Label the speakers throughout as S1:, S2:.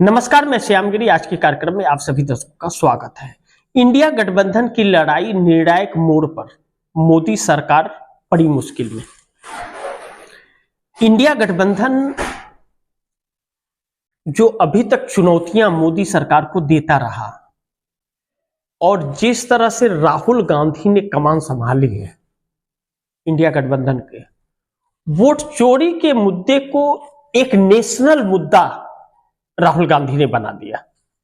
S1: नमस्कार, मैं श्यामगिरी। आज के कार्यक्रम में आप सभी दर्शकों का स्वागत है। इंडिया गठबंधन की लड़ाई निर्णायक मोड़ पर, मोदी सरकार बड़ी मुश्किल में। इंडिया गठबंधन जो अभी तक चुनौतियां मोदी सरकार को देता रहा और जिस तरह से राहुल गांधी ने कमान संभाली है इंडिया गठबंधन के, वोट चोरी के मुद्दे को एक नेशनल मुद्दा राहुल गांधी ने बना दिया।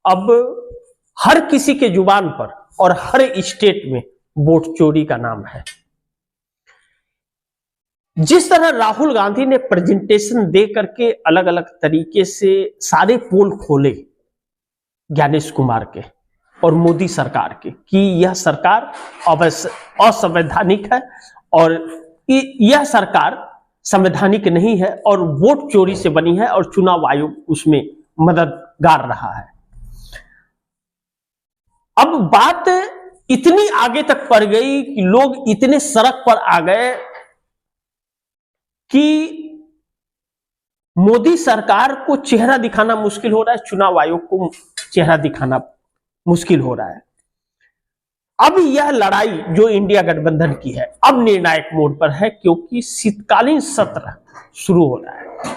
S1: अब हर किसी के जुबान पर और हर स्टेट में वोट चोरी का नाम है। जिस तरह राहुल गांधी ने प्रेजेंटेशन दे करके अलग अलग तरीके से सारे पोल खोले ज्ञानेश कुमार के और मोदी सरकार के कि यह सरकार असंवैधानिक है और यह सरकार संवैधानिक नहीं है और वोट चोरी से बनी है और चुनाव आयोग उसमें मददगार रहा है। अब बात इतनी आगे तक पड़ गई कि लोग इतने सड़क पर आ गए कि मोदी सरकार को चेहरा दिखाना मुश्किल हो रहा है, चुनाव आयोग को चेहरा दिखाना मुश्किल हो रहा है। अब यह लड़ाई जो इंडिया गठबंधन की है अब निर्णायक मोड़ पर है, क्योंकि शीतकालीन सत्र शुरू हो रहा है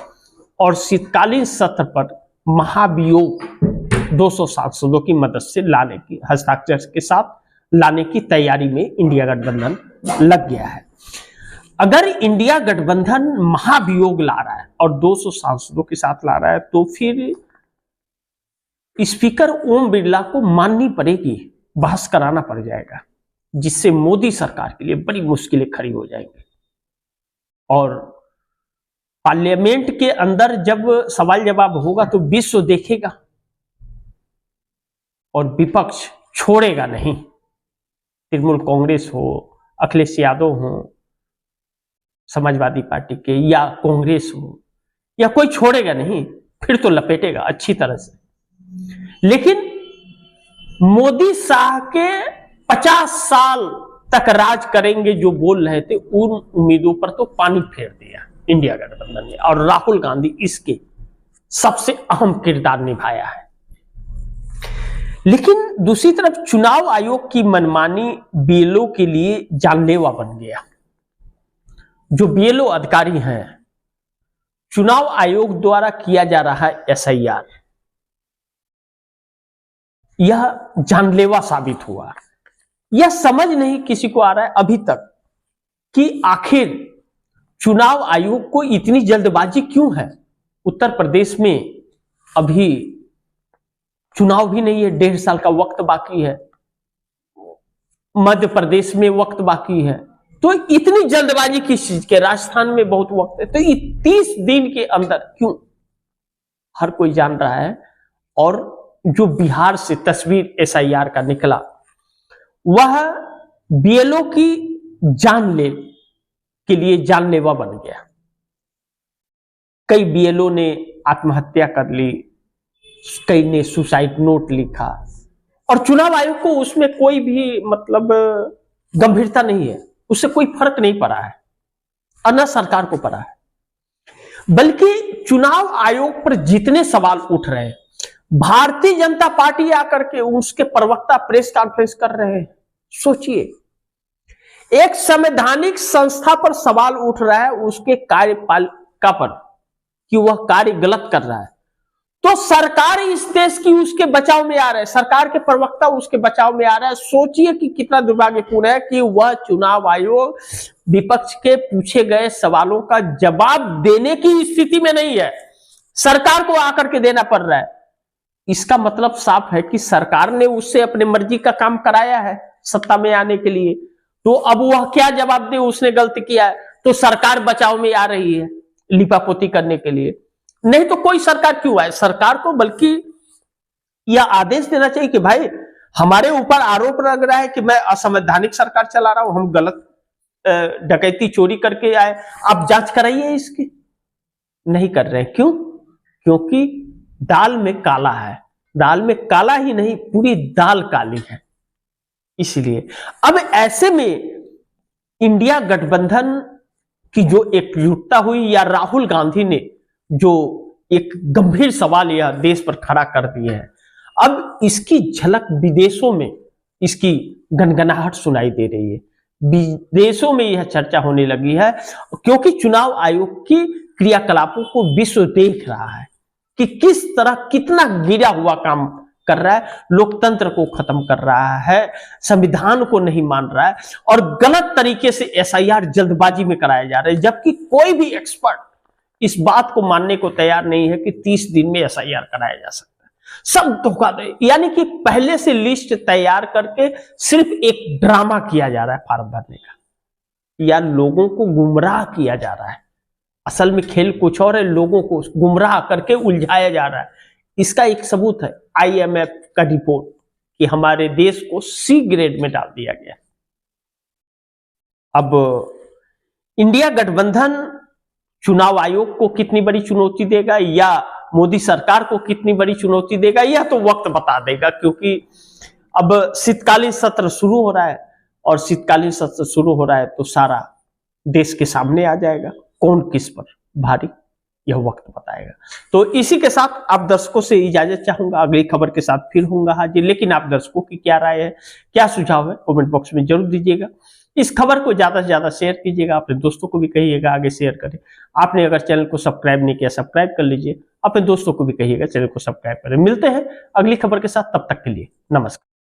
S1: और शीतकालीन सत्र पर महाभियोग 200 सांसदों की मदद से लाने की, हस्ताक्षर के साथ लाने की तैयारी में इंडिया गठबंधन लग गया है। अगर इंडिया गठबंधन महाभियोग ला रहा है और 200 सांसदों के साथ ला रहा है तो फिर स्पीकर ओम बिरला को माननी पड़ेगी, बहस कराना पड़ जाएगा, जिससे मोदी सरकार के लिए बड़ी मुश्किलें खड़ी हो जाएंगी। और पार्लियामेंट के अंदर जब सवाल जवाब होगा तो विश्व देखेगा और विपक्ष छोड़ेगा नहीं। तृणमूल कांग्रेस हो, अखिलेश यादव हो, समाजवादी पार्टी के या कांग्रेस हो, या कोई छोड़ेगा नहीं, फिर तो लपेटेगा अच्छी तरह से। लेकिन मोदी शाह के 50 साल तक राज करेंगे जो बोल रहे थे, उन उम्मीदों पर तो पानी फेर दिया इंडिया गठबंधन ने और राहुल गांधी इसके सबसे अहम किरदार निभाया है। लेकिन दूसरी तरफ चुनाव आयोग की मनमानी बीएलओ के लिए जानलेवा बन गया। जो बीएलओ अधिकारी हैं, चुनाव आयोग द्वारा किया जा रहा है एसआईआर, यह जानलेवा साबित हुआ। यह समझ नहीं किसी को आ रहा है अभी तक कि आखिर चुनाव आयोग को इतनी जल्दबाजी क्यों है। उत्तर प्रदेश में अभी चुनाव भी नहीं है, 1.5 साल का वक्त बाकी है। मध्य प्रदेश में वक्त बाकी है, तो इतनी जल्दबाजी किस चीज के। राजस्थान में बहुत वक्त है, तो 30 दिन के अंदर क्यों, हर कोई जान रहा है। और जो बिहार से तस्वीर एसआईआर का निकला, वह बीएलओ की जान ले के लिए जानलेवा बन गया। कई बीएलओ ने आत्महत्या कर ली, कई ने सुसाइड नोट लिखा और चुनाव आयोग को उसमें कोई भी मतलब गंभीरता नहीं है, उससे कोई फर्क नहीं पड़ा है और न सरकार को पड़ा है। बल्कि चुनाव आयोग पर जितने सवाल उठ रहे हैं, भारतीय जनता पार्टी आकर के उसके प्रवक्ता प्रेस कॉन्फ्रेंस कर रहे हैं। सोचिए, एक संवैधानिक संस्था पर सवाल उठ रहा है उसके कार्यपालिका पर कि वह कार्य गलत कर रहा है, तो सरकार इस देश की उसके बचाव में आ रहा है, सरकार के प्रवक्ता उसके बचाव में आ रहा है। सोचिए कि कितना दुर्भाग्यपूर्ण है कि वह चुनाव आयोग विपक्ष के पूछे गए सवालों का जवाब देने की स्थिति में नहीं है, सरकार को आकर के देना पड़ रहा है। इसका मतलब साफ है कि सरकार ने उससे अपने मर्जी का काम कराया है सत्ता में आने के लिए, तो अब वह क्या जवाब दे, उसने गलती किया है तो सरकार बचाव में आ रही है लिपापोती करने के लिए। नहीं तो कोई सरकार क्यों आए, सरकार को बल्कि यह आदेश देना चाहिए कि भाई हमारे ऊपर आरोप लग रहा है कि मैं असंवैधानिक सरकार चला रहा हूं, हम गलत डकैती चोरी करके आए, आप जांच कराइए इसकी। नहीं कर रहे हैं, क्यों? क्योंकि दाल में काला है, दाल में काला ही नहीं पूरी दाल काली है। इसलिए अब ऐसे में इंडिया गठबंधन की जो एकजुटता हुई या राहुल गांधी ने जो एक गंभीर सवाल यह देश पर खड़ा कर दिए हैं। अब इसकी झलक विदेशों में इसकी गनगनाहट सुनाई दे रही है, विदेशों में यह चर्चा होने लगी है, क्योंकि चुनाव आयोग की क्रियाकलापों को विश्व देख रहा है कि किस तरह कितना गिरा हुआ काम कर रहा है, लोकतंत्र को खत्म कर रहा है, संविधान को नहीं मान रहा है और गलत तरीके से एसआईआर जल्दबाजी में कराया जा रहा है, जबकि कोई भी एक्सपर्ट इस बात को मानने को तैयार नहीं है कि 30 दिन में एसआईआर कराया जा सकता है। सब धोखा दे, यानी कि पहले से लिस्ट तैयार करके सिर्फ एक ड्रामा किया जा रहा है फॉर्म भरने का, या लोगों को गुमराह किया जा रहा है। असल में खेल कुछ और है, लोगों को गुमराह करके उलझाया जा रहा है। इसका एक सबूत है आईएमएफ का रिपोर्ट कि हमारे देश को सी ग्रेड में डाल दिया गया। अब इंडिया गठबंधन चुनाव आयोग को कितनी बड़ी चुनौती देगा या मोदी सरकार को कितनी बड़ी चुनौती देगा, यह तो वक्त बता देगा, क्योंकि अब शीतकालीन सत्र शुरू हो रहा है और शीतकालीन सत्र शुरू हो रहा है तो सारा देश के सामने आ जाएगा, कौन किस पर भारी यह वक्त बताएगा। तो इसी के साथ आप दर्शकों से इजाजत चाहूंगा, अगली खबर के साथ फिर होऊंगा हाजिर। लेकिन आप दर्शकों की क्या राय है, क्या सुझाव है, कमेंट बॉक्स में जरूर दीजिएगा। इस खबर को ज्यादा से ज्यादा शेयर कीजिएगा, अपने दोस्तों को भी कहिएगा आगे शेयर करें। आपने अगर चैनल को सब्सक्राइब नहीं किया, सब्सक्राइब कर लीजिए, अपने दोस्तों को भी कहिएगा चैनल को सब्सक्राइब करें। मिलते हैं अगली खबर के साथ, तब तक के लिए नमस्कार।